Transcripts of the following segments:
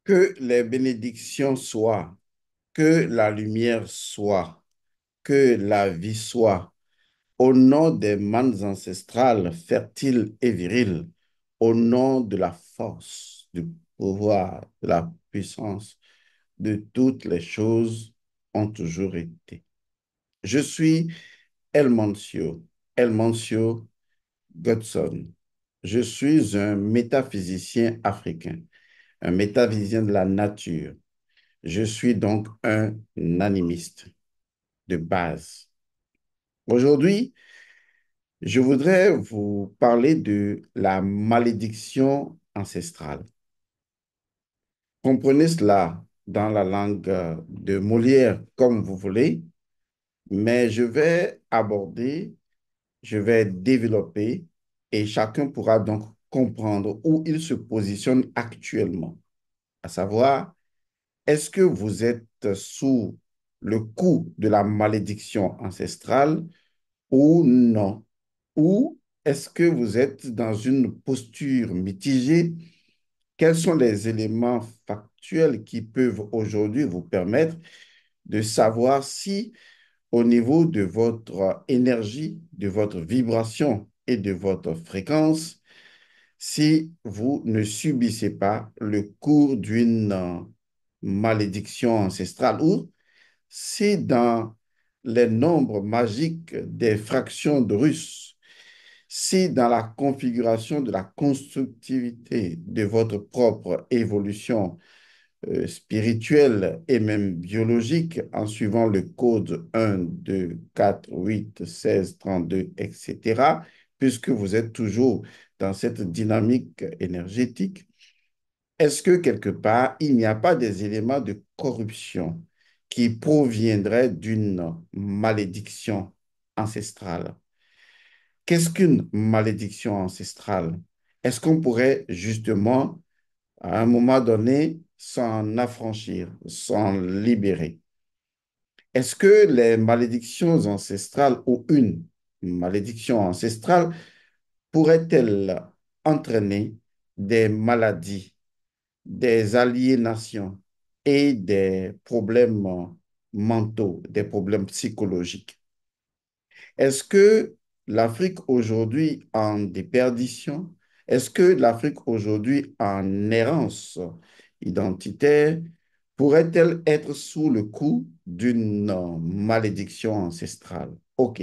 Que les bénédictions soient, que la lumière soit, que la vie soit, au nom des manes ancestrales fertiles et viriles, au nom de la force, du pouvoir, de la puissance, de toutes les choses ont toujours été. Je suis El Mancio Godson. Je suis un métaphysicien africain, un métaphysicien de la nature. Je suis donc un animiste de base. Aujourd'hui, je voudrais vous parler de la malédiction ancestrale. Comprenez cela dans la langue de Molière comme vous voulez, mais je vais développer et chacun pourra donc comprendre où il se positionne actuellement, à savoir, est-ce que vous êtes sous le coup de la malédiction ancestrale ou non? Ou est-ce que vous êtes dans une posture mitigée? Quels sont les éléments factuels qui peuvent aujourd'hui vous permettre de savoir si au niveau de votre énergie, de votre vibration et de votre fréquence, si vous ne subissez pas le cours d'une malédiction ancestrale ou si dans les nombres magiques des fractions de Russe, si dans la configuration de la constructivité de votre propre évolution spirituelle et même biologique, en suivant le code 1, 2, 4, 8, 16, 32, etc., puisque vous êtes toujours dans cette dynamique énergétique, est-ce que quelque part, il n'y a pas des éléments de corruption qui proviendraient d'une malédiction ancestrale? Qu'est-ce qu'une malédiction ancestrale? Est-ce qu'on pourrait justement, à un moment donné, s'en affranchir, s'en libérer? Est-ce que les malédictions ancestrales ou une malédiction ancestrale pourrait-elle entraîner des maladies, des aliénations et des problèmes mentaux, des problèmes psychologiques? Est-ce que l'Afrique aujourd'hui en déperdition, est-ce que l'Afrique aujourd'hui en errance identitaire pourrait-elle être sous le coup d'une malédiction ancestrale? OK.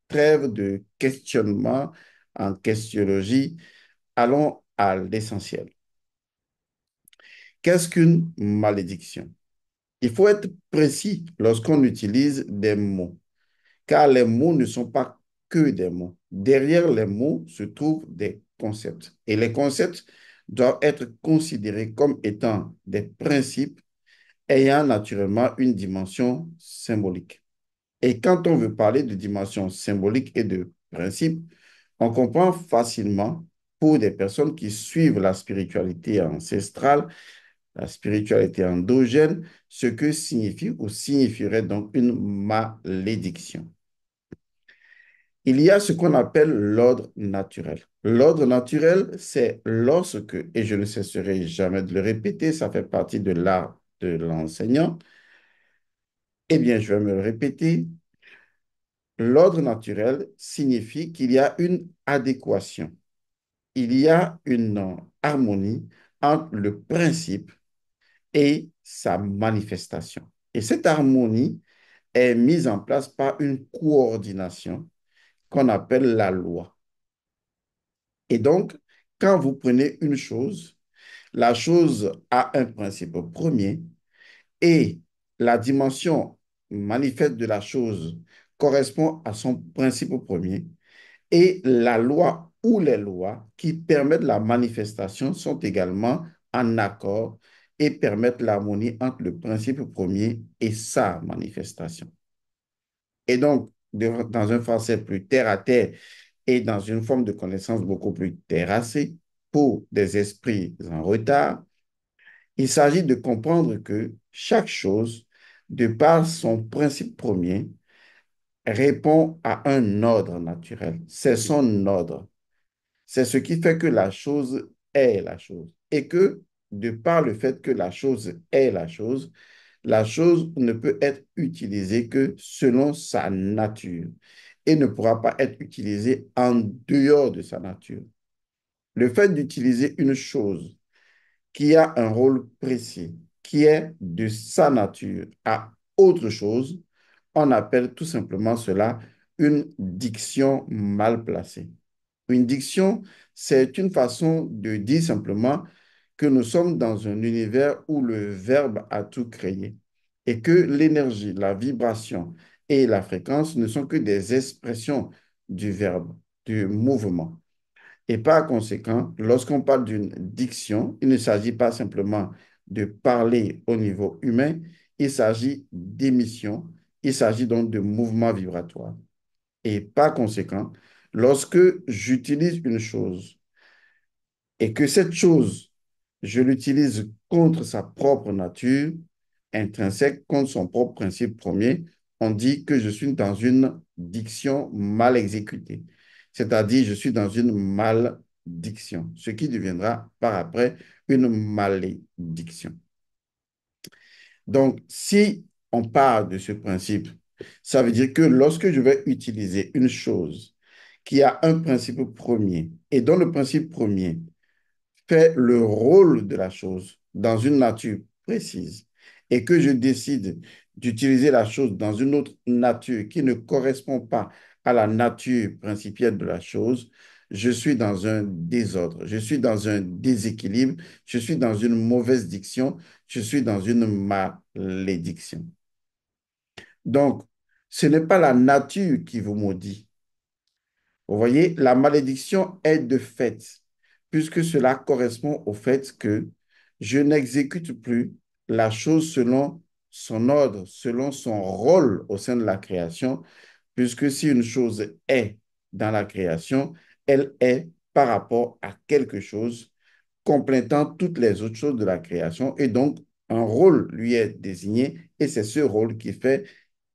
Trêve de questionnement en questionnologie. Allons à l'essentiel. Qu'est-ce qu'une malédiction? Il faut être précis lorsqu'on utilise des mots, car les mots ne sont pas que des mots. Derrière les mots se trouvent des concepts. Et les concepts doivent être considérés comme étant des principes ayant naturellement une dimension symbolique. Et quand on veut parler de dimension symbolique et de principe, on comprend facilement pour des personnes qui suivent la spiritualité ancestrale, la spiritualité endogène, ce que signifie ou signifierait donc une malédiction. Il y a ce qu'on appelle l'ordre naturel. L'ordre naturel, c'est lorsque, et je ne cesserai jamais de le répéter, ça fait partie de l'art de l'enseignant, eh bien, je vais me le répéter. L'ordre naturel signifie qu'il y a une adéquation, il y a une harmonie entre le principe et sa manifestation. Et cette harmonie est mise en place par une coordination qu'on appelle la loi. Et donc, quand vous prenez une chose, la chose a un principe premier et la dimension manifeste de la chose correspond à son principe premier et la loi ou les lois qui permettent la manifestation sont également en accord et permettent l'harmonie entre le principe premier et sa manifestation. Et donc, dans un français plus terre à terre et dans une forme de connaissance beaucoup plus terrassée pour des esprits en retard, il s'agit de comprendre que chaque chose, de par son principe premier, répond à un ordre naturel. C'est son ordre. C'est ce qui fait que la chose est la chose. Et que de par le fait que la chose ne peut être utilisée que selon sa nature et ne pourra pas être utilisée en dehors de sa nature. Le fait d'utiliser une chose qui a un rôle précis, qui est de sa nature à autre chose, on appelle tout simplement cela une diction mal placée. Une diction, c'est une façon de dire simplement que nous sommes dans un univers où le verbe a tout créé et que l'énergie, la vibration et la fréquence ne sont que des expressions du verbe, du mouvement. Et par conséquent, lorsqu'on parle d'une diction, il ne s'agit pas simplement de parler au niveau humain, il s'agit d'émission, il s'agit donc de mouvement vibratoire. Et par conséquent, lorsque j'utilise une chose et que cette chose, je l'utilise contre sa propre nature intrinsèque, contre son propre principe premier, on dit que je suis dans une diction mal exécutée. C'est-à-dire, je suis dans une maldiction, ce qui deviendra par après une malédiction. Donc, si on part de ce principe, ça veut dire que lorsque je vais utiliser une chose qui a un principe premier et dont le principe premier fait le rôle de la chose dans une nature précise et que je décide d'utiliser la chose dans une autre nature qui ne correspond pas à la nature principielle de la chose, je suis dans un désordre, je suis dans un déséquilibre, je suis dans une mauvaise diction, je suis dans une malédiction. Donc, ce n'est pas la nature qui vous maudit. Vous voyez, la malédiction est de fait, puisque cela correspond au fait que je n'exécute plus la chose selon son ordre, selon son rôle au sein de la création, puisque si une chose est dans la création, elle est par rapport à quelque chose complétant toutes les autres choses de la création, et donc un rôle lui est désigné, et c'est ce rôle qui fait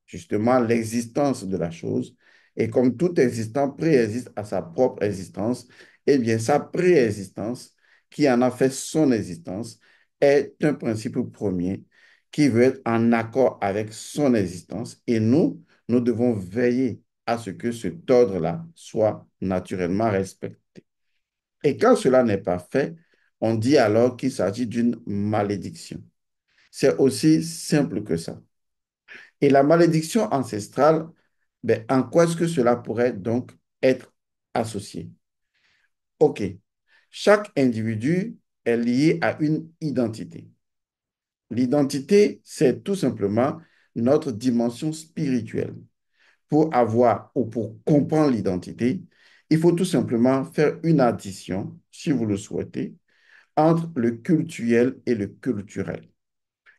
justement l'existence de la chose. Et comme tout existant préexiste à sa propre existence, eh bien, sa préexistence, qui en a fait son existence, est un principe premier qui veut être en accord avec son existence. Et nous devons veiller à ce que cet ordre-là soit naturellement respecté. Et quand cela n'est pas fait, on dit alors qu'il s'agit d'une malédiction. C'est aussi simple que ça. Et la malédiction ancestrale, ben, en quoi est-ce que cela pourrait donc être associé? OK. Chaque individu est lié à une identité. L'identité, c'est tout simplement notre dimension spirituelle. Pour avoir ou pour comprendre l'identité, il faut tout simplement faire une addition, si vous le souhaitez, entre le cultuel et le culturel.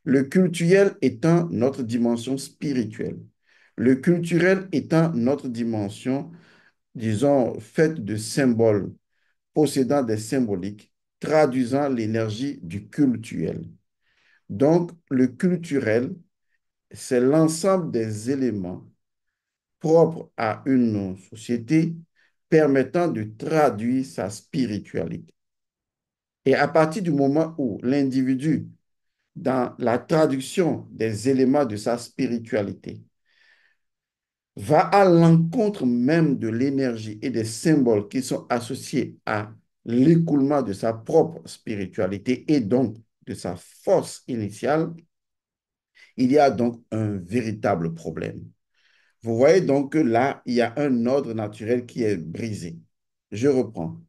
Le cultuel étant notre dimension spirituelle. Le culturel étant notre dimension, disons, faite de symboles, possédant des symboliques, traduisant l'énergie du cultuel. Donc, le culturel, c'est l'ensemble des éléments propres à une société permettant de traduire sa spiritualité. Et à partir du moment où l'individu, dans la traduction des éléments de sa spiritualité, va à l'encontre même de l'énergie et des symboles qui sont associés à l'écoulement de sa propre spiritualité et donc de sa force initiale, il y a donc un véritable problème. Vous voyez donc que là, il y a un ordre naturel qui est brisé. Je reprends.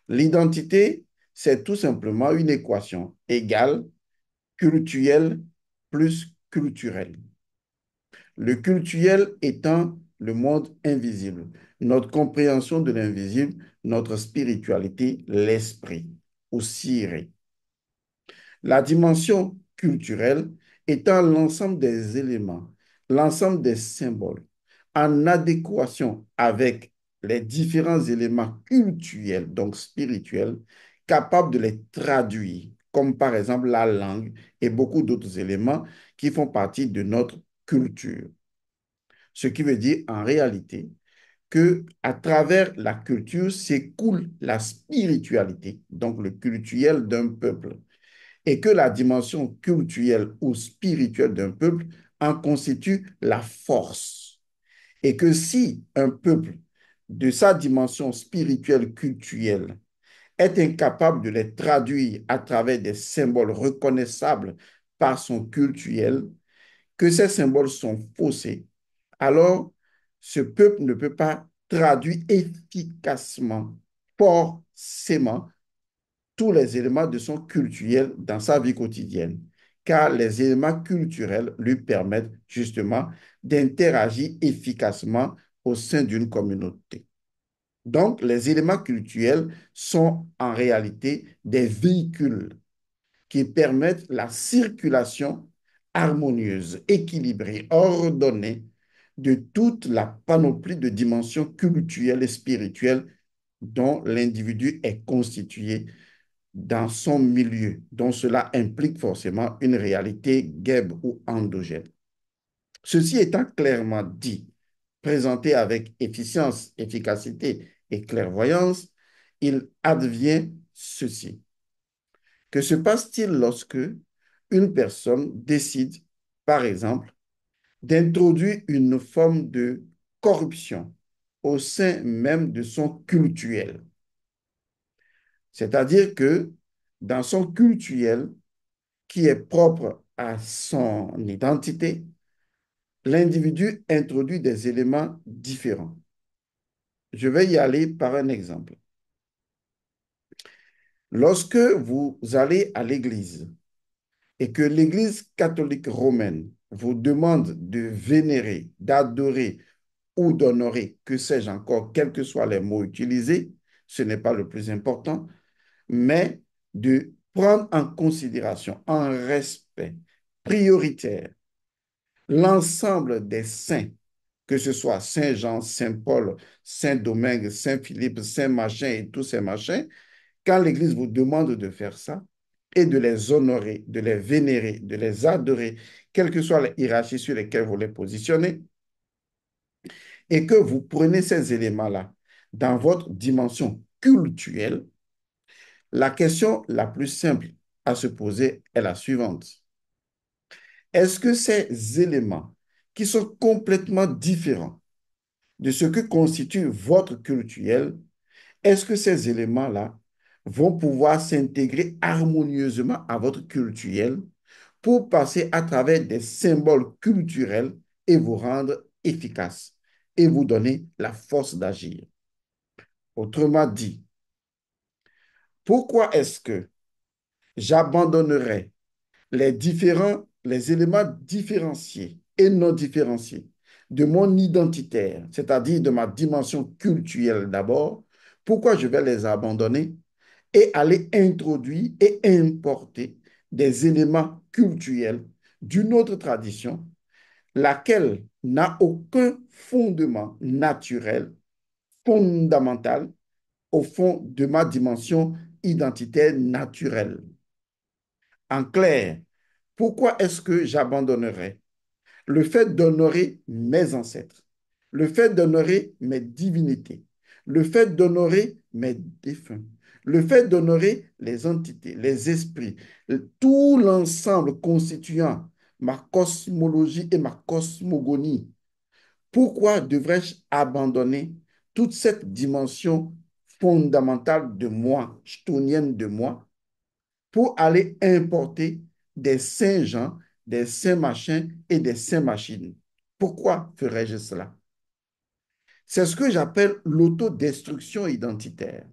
L'identité, c'est tout simplement une équation égale cultuelle plus culturelle. Le cultuel étant le monde invisible, notre compréhension de l'invisible, notre spiritualité, l'esprit, ou siré. La dimension culturelle étant l'ensemble des éléments, l'ensemble des symboles, en adéquation avec les différents éléments cultuels, donc spirituels, capables de les traduire, comme par exemple la langue et beaucoup d'autres éléments qui font partie de notre culture. Ce qui veut dire en réalité que à travers la culture s'écoule la spiritualité, donc le cultuel d'un peuple. et que la dimension culturelle ou spirituelle d'un peuple en constitue la force. Et que si un peuple, de sa dimension spirituelle culturelle, est incapable de les traduire à travers des symboles reconnaissables par son culturel, que ces symboles sont faussés, alors ce peuple ne peut pas traduire efficacement, forcément, tous les éléments de son culturel dans sa vie quotidienne, car les éléments culturels lui permettent justement d'interagir efficacement au sein d'une communauté. Donc, les éléments culturels sont en réalité des véhicules qui permettent la circulation harmonieuse, équilibrée, ordonnée de toute la panoplie de dimensions culturelles et spirituelles dont l'individu est constitué dans son milieu, dont cela implique forcément une réalité guèbre ou endogène. Ceci étant clairement dit, présenté avec efficience, efficacité et clairvoyance, il advient ceci. Que se passe-t-il lorsque une personne décide, par exemple, d'introduire une forme de corruption au sein même de son cultuel? C'est-à-dire que dans son cultuel, qui est propre à son identité, l'individu introduit des éléments différents. Je vais y aller par un exemple. Lorsque vous allez à l'église et que l'église catholique romaine vous demande de vénérer, d'adorer ou d'honorer, que sais-je encore, quels que soient les mots utilisés, ce n'est pas le plus important, mais de prendre en considération, en respect prioritaire, l'ensemble des saints, que ce soit Saint Jean, Saint Paul, Saint Domingue, Saint Philippe, Saint Machin et tous ces machins, quand l'Église vous demande de faire ça et de les honorer, de les vénérer, de les adorer, quelles que soient les hiérarchies sur lesquelles vous les positionnez, et que vous prenez ces éléments-là dans votre dimension cultuelle, la question la plus simple à se poser est la suivante. Est-ce que ces éléments qui sont complètement différents de ce que constitue votre culturel, est-ce que ces éléments-là vont pouvoir s'intégrer harmonieusement à votre culturel pour passer à travers des symboles culturels et vous rendre efficace et vous donner la force d'agir? Autrement dit, pourquoi est-ce que j'abandonnerais les éléments différenciés et non différenciés de mon identitaire, c'est-à-dire de ma dimension culturelle d'abord, pourquoi je vais les abandonner et aller introduire et importer des éléments culturels d'une autre tradition, laquelle n'a aucun fondement naturel, fondamental, au fond de ma dimension identitaire naturelle. En clair, pourquoi est-ce que j'abandonnerais le fait d'honorer mes ancêtres, le fait d'honorer mes divinités, le fait d'honorer mes défunts, le fait d'honorer les entités, les esprits, tout l'ensemble constituant ma cosmologie et ma cosmogonie? Pourquoi devrais-je abandonner toute cette dimension fondamentale de moi, stonienne de moi, pour aller importer des saints gens, des saints machins et des saints machines? Pourquoi ferais-je cela? C'est ce que j'appelle l'autodestruction identitaire,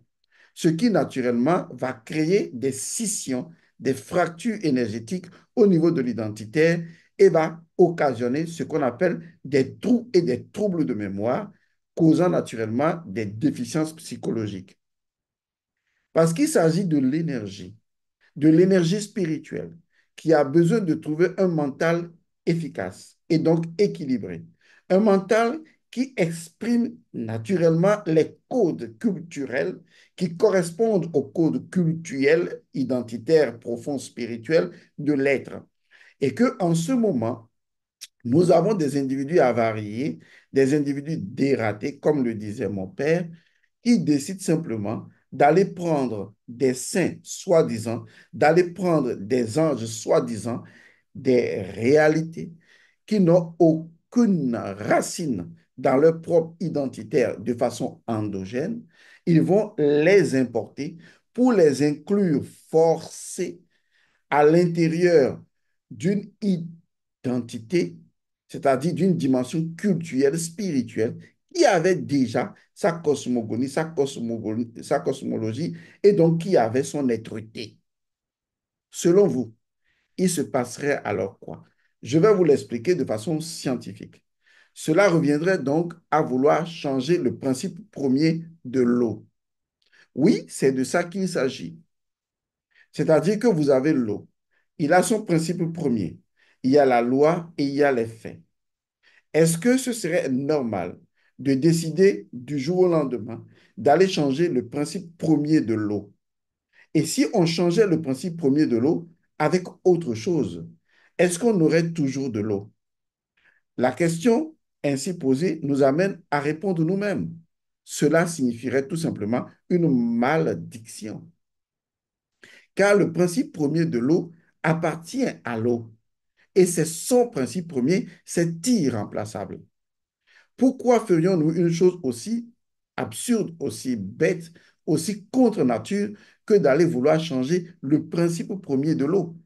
ce qui naturellement va créer des scissions, des fractures énergétiques au niveau de l'identitaire et va occasionner ce qu'on appelle des trous et des troubles de mémoire, causant naturellement des déficiences psychologiques. Parce qu'il s'agit de l'énergie spirituelle, qui a besoin de trouver un mental efficace et donc équilibré. Un mental qui exprime naturellement les codes culturels qui correspondent aux codes culturels, identitaires, profonds, spirituels de l'être. Et qu'en ce moment, nous avons des individus avariés, des individus dératés, comme le disait mon père, qui décident simplement d'aller prendre des saints soi-disant, d'aller prendre des anges soi-disant, des réalités qui n'ont aucune racine dans leur propre identitaire de façon endogène, ils vont les importer pour les inclure forcés à l'intérieur d'une identité, c'est-à-dire d'une dimension culturelle, spirituelle, qui avait déjà sa cosmogonie, sa cosmologie, et donc qui avait son être-té. Selon vous, il se passerait alors quoi? Je vais vous l'expliquer de façon scientifique. Cela reviendrait donc à vouloir changer le principe premier de l'eau. Oui, c'est de ça qu'il s'agit. C'est-à-dire que vous avez l'eau. Il a son principe premier. Il y a la loi et il y a les faits. Est-ce que ce serait normal de décider du jour au lendemain d'aller changer le principe premier de l'eau? Et si on changeait le principe premier de l'eau avec autre chose, est-ce qu'on aurait toujours de l'eau? La question ainsi posée nous amène à répondre nous-mêmes. Cela signifierait tout simplement une malédiction. Car le principe premier de l'eau appartient à l'eau. Et c'est son principe premier, c'est irremplaçable. Pourquoi ferions-nous une chose aussi absurde, aussi bête, aussi contre nature que d'aller vouloir changer le principe premier de l'eau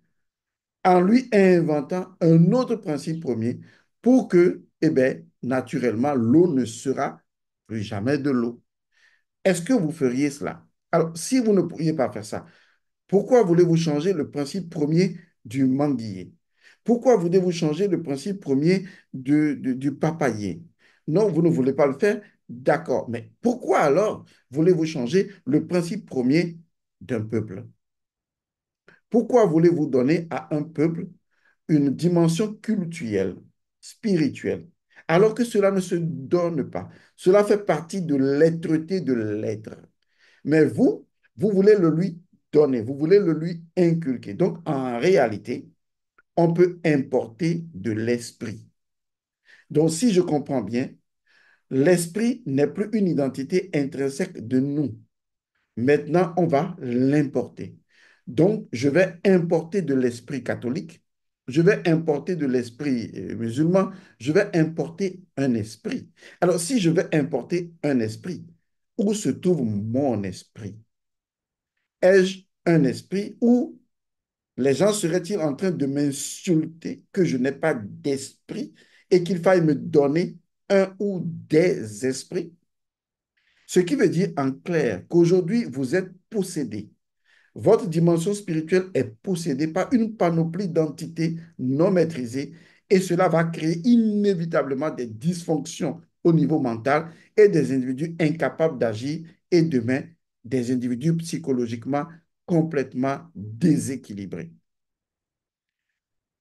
en lui inventant un autre principe premier pour que, eh bien, naturellement, l'eau ne sera plus jamais de l'eau. Est-ce que vous feriez cela? Alors, si vous ne pourriez pas faire ça, pourquoi voulez-vous changer le principe premier du manguier? Pourquoi voulez-vous changer le principe premier du papayer? Non, vous ne voulez pas le faire? D'accord. Mais pourquoi alors voulez-vous changer le principe premier d'un peuple? Pourquoi voulez-vous donner à un peuple une dimension culturelle, spirituelle, alors que cela ne se donne pas? Cela fait partie de l'être-té de l'être. Mais vous voulez le lui donner, vous voulez le lui inculquer. Donc, en réalité, on peut importer de l'esprit. Donc, si je comprends bien, l'esprit n'est plus une identité intrinsèque de nous. Maintenant, on va l'importer. Donc, je vais importer de l'esprit catholique, je vais importer de l'esprit musulman, je vais importer un esprit. Alors, si je vais importer un esprit, où se trouve mon esprit? Ai-je un esprit où les gens seraient-ils en train de m'insulter que je n'ai pas d'esprit et qu'il faille me donner un ou des esprits? Ce qui veut dire en clair qu'aujourd'hui, vous êtes possédé. Votre dimension spirituelle est possédée par une panoplie d'entités non maîtrisées et cela va créer inévitablement des dysfonctions au niveau mental et des individus incapables d'agir et demain des individus psychologiquement complètement déséquilibrés.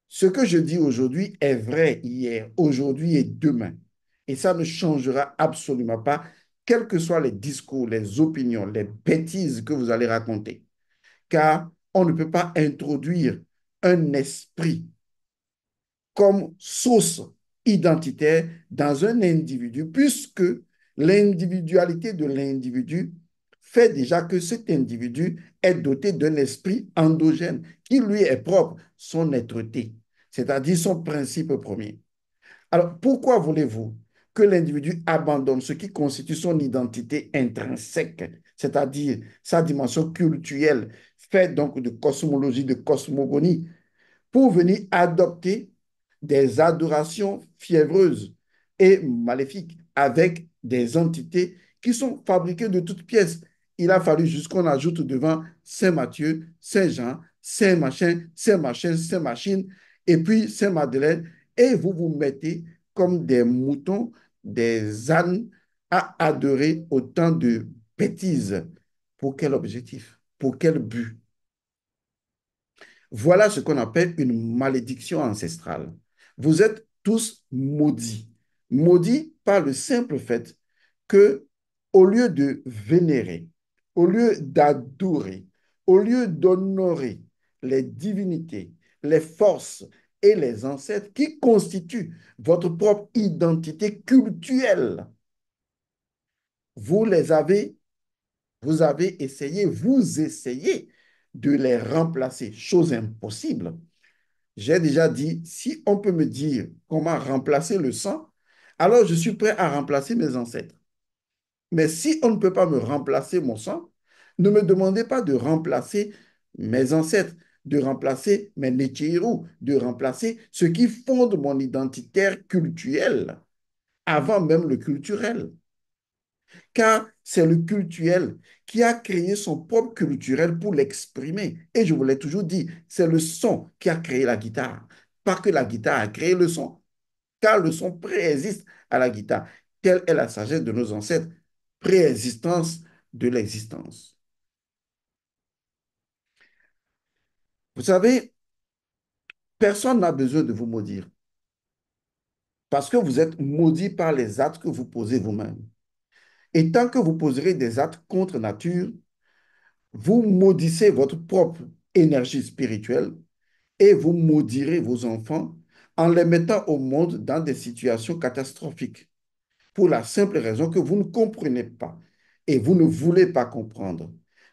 Ce que je dis aujourd'hui est vrai hier, aujourd'hui et demain. Et ça ne changera absolument pas, quels que soient les discours, les opinions, les bêtises que vous allez raconter. Car on ne peut pas introduire un esprit comme source identitaire dans un individu, puisque l'individualité de l'individu fait déjà que cet individu est doté d'un esprit endogène qui lui est propre, son être-té, c'est-à-dire son principe premier. Alors, pourquoi voulez-vous que l'individu abandonne ce qui constitue son identité intrinsèque, c'est-à-dire sa dimension culturelle, faite donc de cosmologie, de cosmogonie, pour venir adopter des adorations fiévreuses et maléfiques avec des entités qui sont fabriquées de toutes pièces? Il a fallu juste qu'on ajoute devant Saint Matthieu, Saint Jean, Saint machin, Saint machin, Saint machine, et puis Saint Madeleine, et vous vous mettez comme des moutons, des ânes à adorer autant de bêtises. Pour quel objectif? Pour quel but? Voilà ce qu'on appelle une malédiction ancestrale. Vous êtes tous maudits. Maudits par le simple fait que, au lieu de vénérer, au lieu d'adorer, au lieu d'honorer les divinités, les forces et les ancêtres qui constituent votre propre identité culturelle, vous les avez vous essayez de les remplacer, chose impossible. J'ai déjà dit, si on peut me dire comment remplacer le sang, alors je suis prêt à remplacer mes ancêtres. Mais si on ne peut pas me remplacer mon sang, ne me demandez pas de remplacer mes ancêtres, de remplacer mes Nétchirou, de remplacer ce qui fonde mon identitaire culturel, avant même le culturel. Car c'est le culturel qui a créé son propre culturel pour l'exprimer. Et je vous l'ai toujours dit, c'est le son qui a créé la guitare. Pas que la guitare a créé le son, car le son préexiste à la guitare. Telle est la sagesse de nos ancêtres, préexistence de l'existence. Vous savez, personne n'a besoin de vous maudire, parce que vous êtes maudit par les actes que vous posez vous-même. Et tant que vous poserez des actes contre nature, vous maudissez votre propre énergie spirituelle et vous maudirez vos enfants en les mettant au monde dans des situations catastrophiques, pour la simple raison que vous ne comprenez pas et vous ne voulez pas comprendre.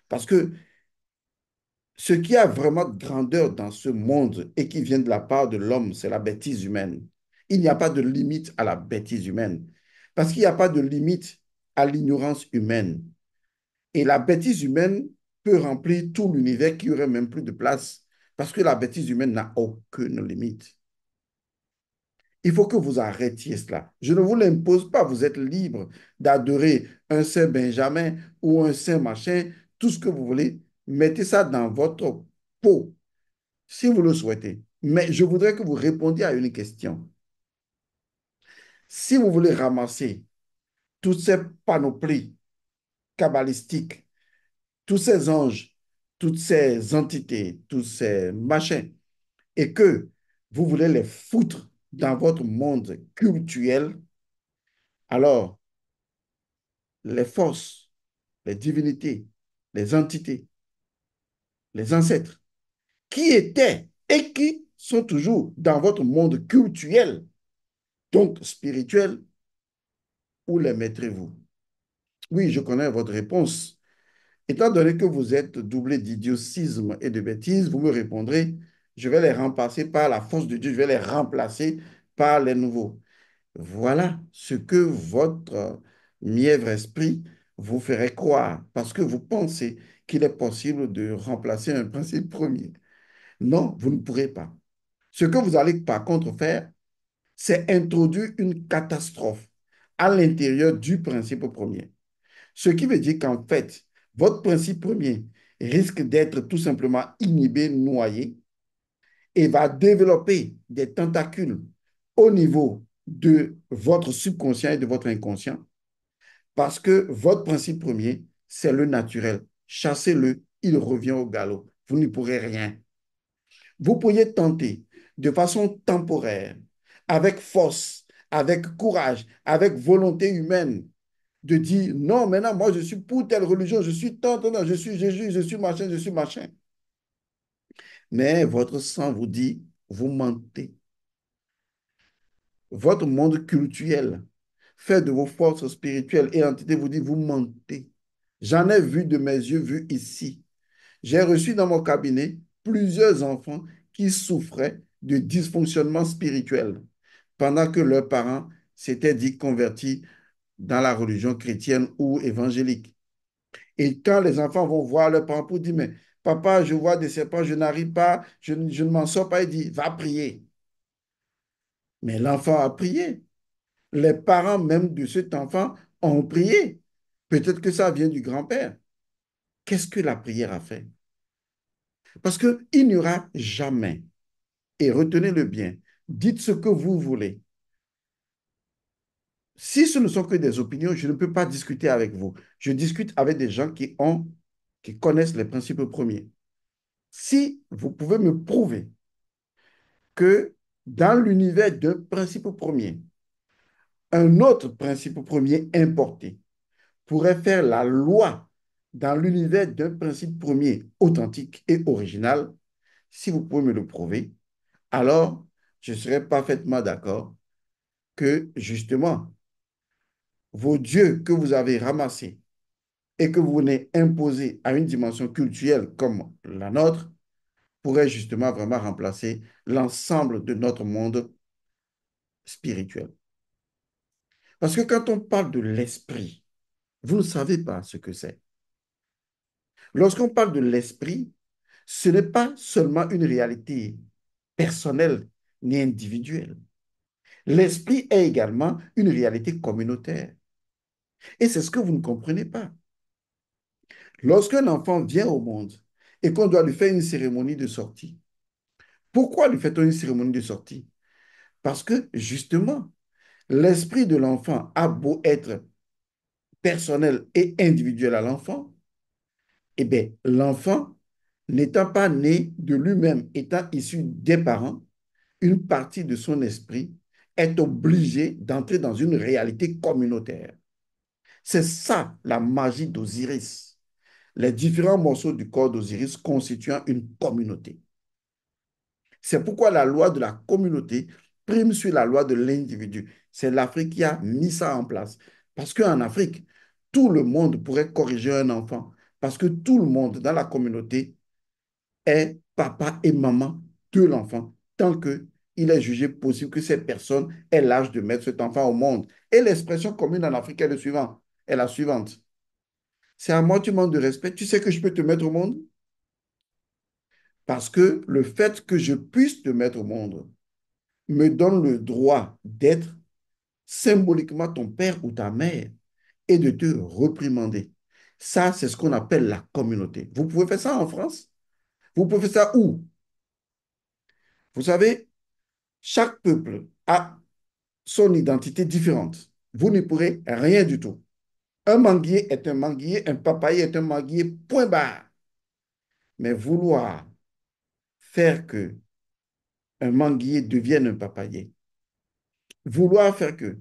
Parce que ce qui a vraiment de grandeur dans ce monde et qui vient de la part de l'homme, c'est la bêtise humaine. Il n'y a pas de limite à la bêtise humaine, parce qu'il n'y a pas de limite à l'ignorance humaine. Et la bêtise humaine peut remplir tout l'univers qui aurait même plus de place, parce que la bêtise humaine n'a aucune limite. Il faut que vous arrêtiez cela. Je ne vous l'impose pas. Vous êtes libre d'adorer un Saint Benjamin ou un Saint machin, tout ce que vous voulez. Mettez ça dans votre peau si vous le souhaitez. Mais je voudrais que vous répondiez à une question. Si vous voulez ramasser toutes ces panoplies kabbalistiques, tous ces anges, toutes ces entités, tous ces machins, et que vous voulez les foutre dans votre monde cultuel, alors les forces, les divinités, les entités, les ancêtres, qui étaient et qui sont toujours dans votre monde cultuel, donc spirituel, où les mettrez-vous? Oui, je connais votre réponse. Étant donné que vous êtes doublé d'idiocisme et de bêtises, vous me répondrez, je vais les remplacer par la force de Dieu, je vais les remplacer par les nouveaux. Voilà ce que votre mièvre esprit vous ferait croire, parce que vous pensez qu'il est possible de remplacer un principe premier. Non, vous ne pourrez pas. Ce que vous allez par contre faire, c'est introduire une catastrophe à l'intérieur du principe premier. Ce qui veut dire qu'en fait, votre principe premier risque d'être tout simplement inhibé, noyé, et va développer des tentacules au niveau de votre subconscient et de votre inconscient, parce que votre principe premier, c'est le naturel. Chassez-le, il revient au galop. Vous n'y pourrez rien. Vous pourriez tenter de façon temporaire, avec force, avec courage, avec volonté humaine, de dire non, maintenant, moi, je suis pour telle religion, je suis tant, je suis Jésus, je suis machin, je suis machin. Mais votre sang vous dit, vous mentez. Votre monde culturel, fait de vos forces spirituelles et entités, vous dit, vous mentez. J'en ai vu de mes yeux, vu ici. J'ai reçu dans mon cabinet plusieurs enfants qui souffraient de dysfonctionnement spirituel pendant que leurs parents s'étaient dit convertis dans la religion chrétienne ou évangélique. Et quand les enfants vont voir leurs parents pour dire, mais papa, je vois des serpents, je n'arrive pas, je ne m'en sors pas, il dit, va prier. Mais l'enfant a prié. Les parents même de cet enfant ont prié. Peut-être que ça vient du grand-père. Qu'est-ce que la prière a fait? Parce qu'il n'y aura jamais, et retenez-le bien, dites ce que vous voulez. Si ce ne sont que des opinions, je ne peux pas discuter avec vous. Je discute avec des gens qui connaissent les principes premiers. Si vous pouvez me prouver que dans l'univers d'un principe premier, un autre principe premier importé pourrait faire la loi dans l'univers d'un principe premier authentique et original, si vous pouvez me le prouver, alors je serai parfaitement d'accord que justement, vos dieux que vous avez ramassés et que vous venez imposer à une dimension culturelle comme la nôtre pourrait justement vraiment remplacer l'ensemble de notre monde spirituel. Parce que quand on parle de l'esprit, vous ne savez pas ce que c'est. Lorsqu'on parle de l'esprit, ce n'est pas seulement une réalité personnelle ni individuelle. L'esprit est également une réalité communautaire. Et c'est ce que vous ne comprenez pas. Lorsqu'un enfant vient au monde et qu'on doit lui faire une cérémonie de sortie, pourquoi lui fait-on une cérémonie de sortie? Parce que justement, l'esprit de l'enfant a beau être personnel et individuel à l'enfant, eh bien, l'enfant, n'étant pas né de lui-même, étant issu des parents, une partie de son esprit est obligée d'entrer dans une réalité communautaire. C'est ça la magie d'Osiris. Les différents morceaux du corps d'Osiris constituant une communauté. C'est pourquoi la loi de la communauté prime sur la loi de l'individu. C'est l'Afrique qui a mis ça en place. Parce qu'en Afrique, tout le monde pourrait corriger un enfant. Parce que tout le monde dans la communauté est papa et maman de l'enfant, tant qu'il est jugé possible que cette personne ait l'âge de mettre cet enfant au monde. Et l'expression commune en Afrique est, est la suivante. C'est à moi tu manques de respect. Tu sais que je peux te mettre au monde? Parce que le fait que je puisse te mettre au monde me donne le droit d'être symboliquement ton père ou ta mère et de te reprimander. Ça, c'est ce qu'on appelle la communauté. Vous pouvez faire ça en France? Vous pouvez faire ça où? Vous savez, chaque peuple a son identité différente. Vous n'y pourrez rien du tout. Un manguier est un manguier, un papayer est un manguier, point barre. Mais vouloir faire que un manguier devienne un papayer, vouloir faire que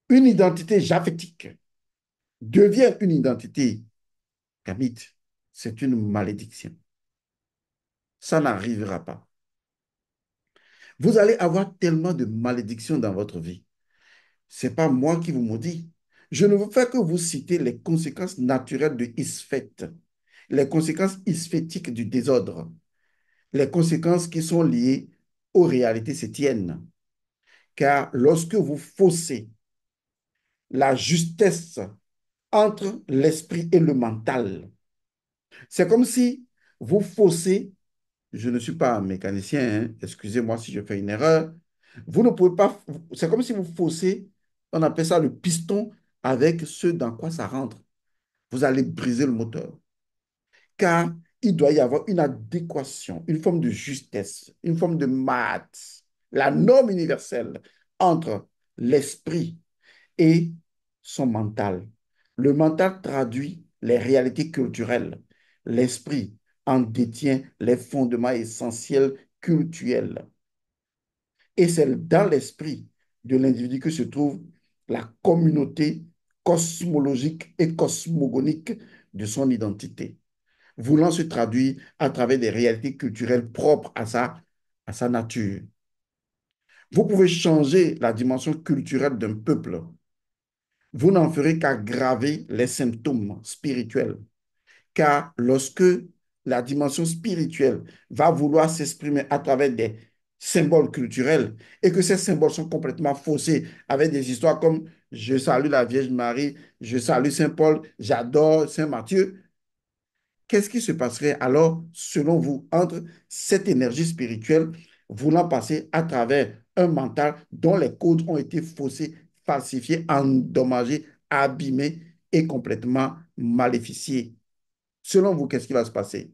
une identité japhétique devienne une identité kamite, c'est une malédiction. Ça n'arrivera pas. Vous allez avoir tellement de malédictions dans votre vie. Ce n'est pas moi qui vous maudis. Je ne veux pas que vous citer les conséquences naturelles de Isfet, les conséquences isphétiques du désordre, les conséquences qui sont liées aux réalités sétiennes. Car lorsque vous faussez la justesse entre l'esprit et le mental, c'est comme si vous faussez, je ne suis pas un mécanicien, hein, excusez-moi si je fais une erreur, vous ne pouvez pas, c'est comme si vous faussez, on appelle ça le piston avec ce dans quoi ça rentre. Vous allez briser le moteur. Car il doit y avoir une adéquation, une forme de justesse, une forme de maths, la norme universelle entre l'esprit et son mental. Le mental traduit les réalités culturelles. L'esprit en détient les fondements essentiels culturels. Et c'est dans l'esprit de l'individu que se trouve la communauté cosmologique et cosmogonique de son identité, voulant se traduire à travers des réalités culturelles propres à sa nature. Vous pouvez changer la dimension culturelle d'un peuple. Vous n'en ferez qu'aggraver les symptômes spirituels. Car lorsque la dimension spirituelle va vouloir s'exprimer à travers des symboles culturels et que ces symboles sont complètement faussés avec des histoires comme je salue la Vierge Marie, je salue Saint Paul, j'adore Saint Matthieu, qu'est-ce qui se passerait alors, selon vous, entre cette énergie spirituelle voulant passer à travers un mental dont les codes ont été faussés, falsifiés, endommagés, abîmés et complètement maléficiés? Selon vous, qu'est-ce qui va se passer?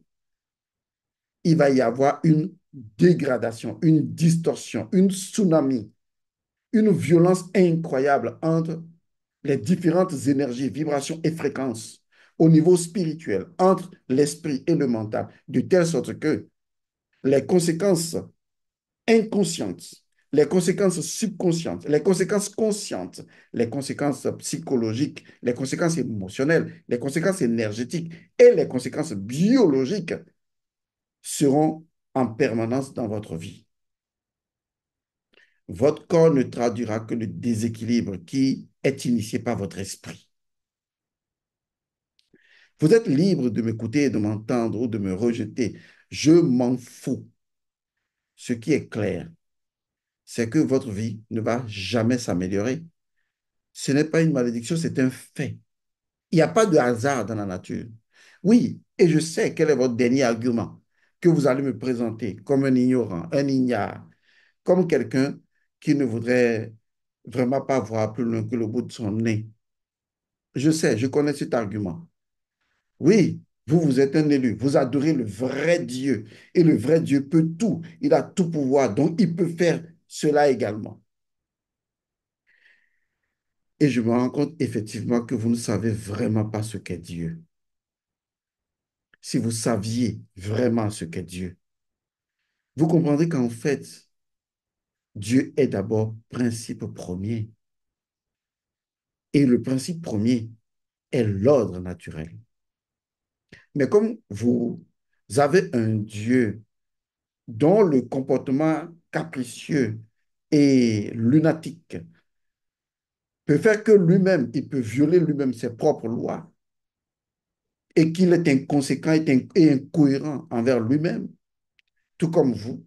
Il va y avoir une dégradation, une distorsion, une tsunami, une violence incroyable entre les différentes énergies, vibrations et fréquences au niveau spirituel, entre l'esprit et le mental, de telle sorte que les conséquences inconscientes, les conséquences subconscientes, les conséquences conscientes, les conséquences psychologiques, les conséquences émotionnelles, les conséquences énergétiques et les conséquences biologiques seront en permanence dans votre vie. Votre corps ne traduira que le déséquilibre qui est initié par votre esprit. Vous êtes libre de m'écouter, de m'entendre ou de me rejeter. Je m'en fous. Ce qui est clair, c'est que votre vie ne va jamais s'améliorer. Ce n'est pas une malédiction, c'est un fait. Il n'y a pas de hasard dans la nature. Oui, et je sais quel est votre dernier argument que vous allez me présenter comme un ignorant, un ignare, comme quelqu'un qui ne voudrait vraiment pas voir plus loin que le bout de son nez. Je sais, je connais cet argument. Oui, vous êtes un élu, vous adorez le vrai Dieu et le vrai Dieu peut tout, il a tout pouvoir, donc il peut faire cela également. Et je me rends compte effectivement que vous ne savez vraiment pas ce qu'est Dieu. Si vous saviez vraiment ce qu'est Dieu, vous comprendrez qu'en fait, Dieu est d'abord principe premier. Et le principe premier est l'ordre naturel. Mais comme vous avez un Dieu dont le comportement capricieux et lunatique peut faire que lui-même, il peut violer lui-même ses propres lois et qu'il est inconséquent et incohérent envers lui-même, tout comme vous,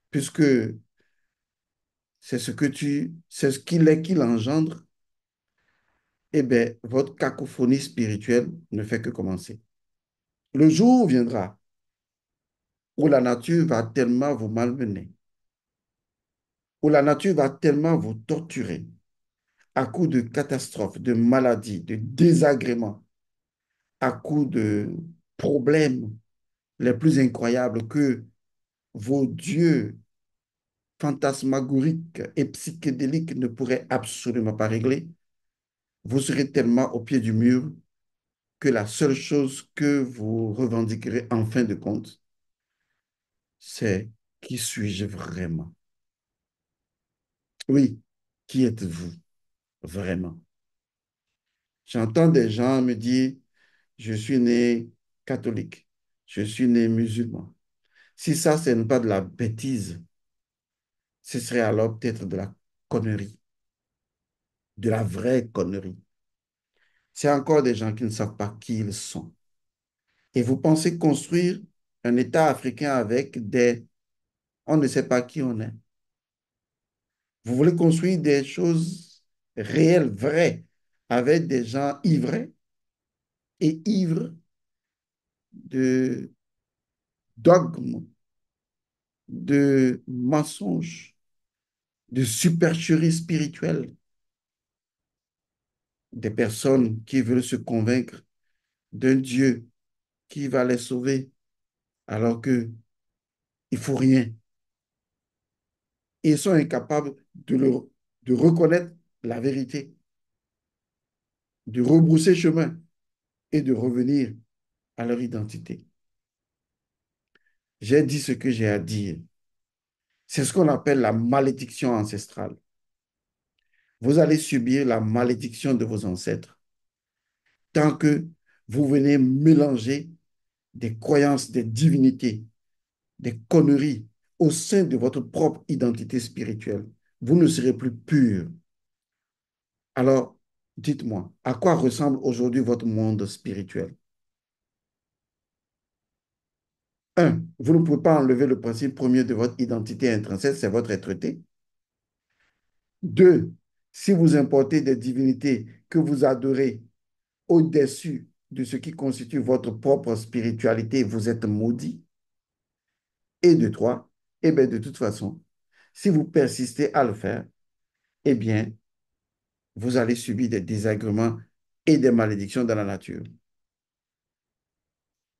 puisque c'est ce qu'il est qu'il engendre, eh bien, votre cacophonie spirituelle ne fait que commencer. Le jour viendra où la nature va tellement vous malmener, où la nature va tellement vous torturer à coups de catastrophes, de maladies, de désagréments, à coups de problèmes les plus incroyables que vos dieux fantasmagoriques et psychédéliques ne pourraient absolument pas régler, vous serez tellement au pied du mur que la seule chose que vous revendiquerez en fin de compte, c'est qui suis-je vraiment? Oui, qui êtes-vous vraiment? J'entends des gens me dire, je suis né catholique, je suis né musulman. Si ça, ce n'est pas de la bêtise, ce serait alors peut-être de la connerie, de la vraie connerie. C'est encore des gens qui ne savent pas qui ils sont. Et vous pensez construire un État africain avec des... On ne sait pas qui on est. Vous voulez construire des choses réelles, vraies, avec des gens ivrés et ivres de dogmes, de mensonges, de supercherie spirituelle, des personnes qui veulent se convaincre d'un Dieu qui va les sauver alors qu'il ne faut rien. Ils sont incapables de reconnaître la vérité, de rebrousser chemin et de revenir à leur identité. J'ai dit ce que j'ai à dire. C'est ce qu'on appelle la malédiction ancestrale. Vous allez subir la malédiction de vos ancêtres tant que vous venez mélanger des croyances, des divinités, des conneries au sein de votre propre identité spirituelle. Vous ne serez plus pur. Alors, dites-moi, à quoi ressemble aujourd'hui votre monde spirituel? Un, vous ne pouvez pas enlever le principe premier de votre identité intrinsèque, c'est votre être-té. Deux, si vous importez des divinités que vous adorez au-dessus de ce qui constitue votre propre spiritualité, vous êtes maudit. Et de trois, eh bien, de toute façon, si vous persistez à le faire, eh bien, vous allez subir des désagréments et des malédictions dans la nature.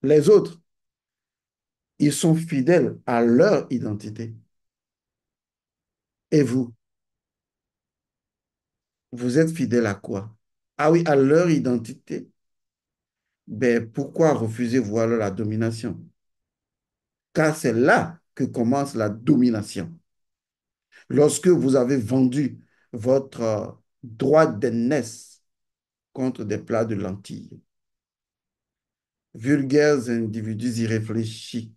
Les autres, ils sont fidèles à leur identité. Et vous, vous êtes fidèle à quoi? Ah oui, à leur identité. Ben, pourquoi refusez-vous alors la domination? Car c'est là que commence la domination. Lorsque vous avez vendu votre droit d'aînesse contre des plats de lentilles, vulgaires individus irréfléchis,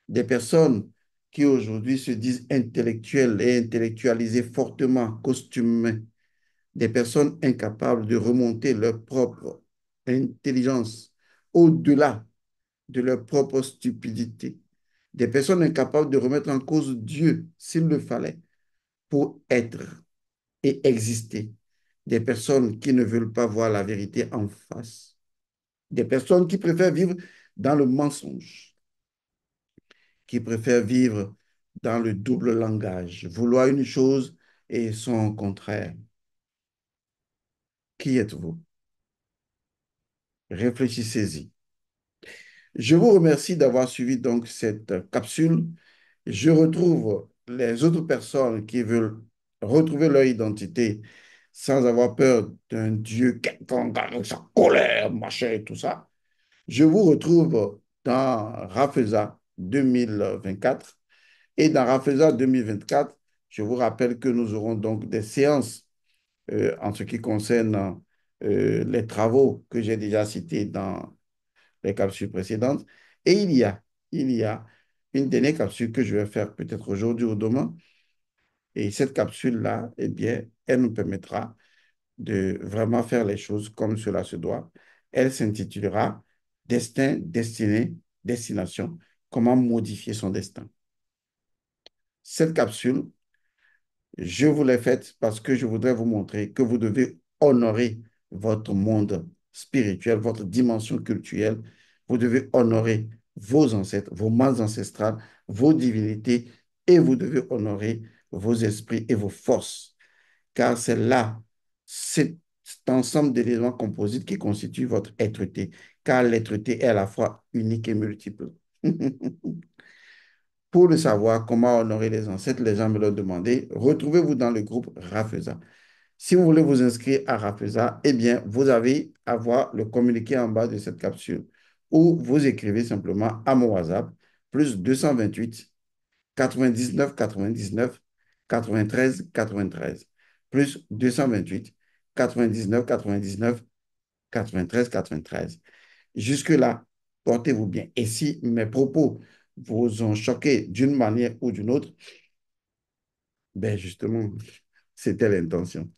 des personnes qui aujourd'hui se disent intellectuelles et intellectualisées fortement, costumées, des personnes incapables de remonter leur propre intelligence au-delà de leur propre stupidité. Des personnes incapables de remettre en cause Dieu s'il le fallait pour être et exister. Des personnes qui ne veulent pas voir la vérité en face. Des personnes qui préfèrent vivre dans le mensonge, qui préfèrent vivre dans le double langage, vouloir une chose et son contraire. Qui êtes-vous? Réfléchissez-y. Je vous remercie d'avoir suivi donc cette capsule. Je retrouve les autres personnes qui veulent retrouver leur identité sans avoir peur d'un Dieu quelconque avec sa colère, machin et tout ça. Je vous retrouve dans Rafeza 2024. Et dans Rafeza 2024, je vous rappelle que nous aurons donc des séances en ce qui concerne les travaux que j'ai déjà cités dans les capsules précédentes. Et il y a une dernière capsule que je vais faire peut-être aujourd'hui ou demain. Et cette capsule-là, eh bien, elle nous permettra de vraiment faire les choses comme cela se doit. Elle s'intitulera Destin, destinée, destination. Comment modifier son destin. Cette capsule, je vous l'ai faite parce que je voudrais vous montrer que vous devez honorer votre monde spirituel, votre dimension culturelle. Vous devez honorer vos ancêtres, vos mânes ancestrales, vos divinités et vous devez honorer vos esprits et vos forces. Car c'est là, c'est cet ensemble d'éléments composites qui constitue votre être-té. Car l'être-té est à la fois unique et multiple. Pour le savoir, comment honorer les ancêtres, les gens me l'ont demandé. Retrouvez-vous dans le groupe Rafeza. Si vous voulez vous inscrire à Rafeza, eh bien, vous avez à voir le communiqué en bas de cette capsule ou vous écrivez simplement à mon WhatsApp plus 228 99 99 93 93 plus 228 99 99 93 93. Jusque-là, portez-vous bien. Et si mes propos vous ont choqué d'une manière ou d'une autre, ben justement, c'était l'intention.